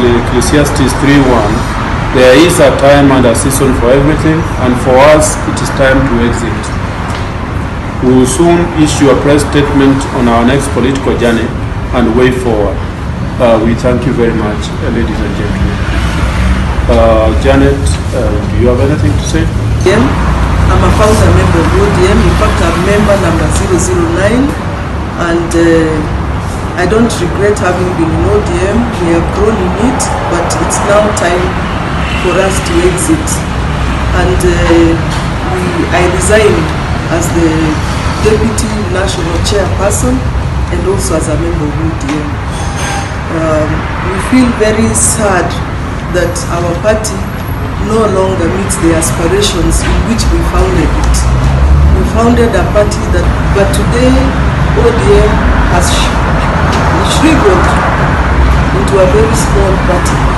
Ecclesiastes 3:1, there is a time and a season for everything, and for us it is time to exit. We will soon issue a press statement on our next political journey and way forward. We thank you very much, ladies and gentlemen. Janet, do you have anything to say? Yeah, I'm a founder member of ODM. In fact, I'm member number 009, and I don't regret having been in ODM. We have grown in it, but it's now time for us to exit. And I resigned as the Deputy National Chairperson and also as a member of ODM. We feel very sad that our party no longer meets the aspirations in which we founded it. We founded a party but today ODM has shriveled into a very small party.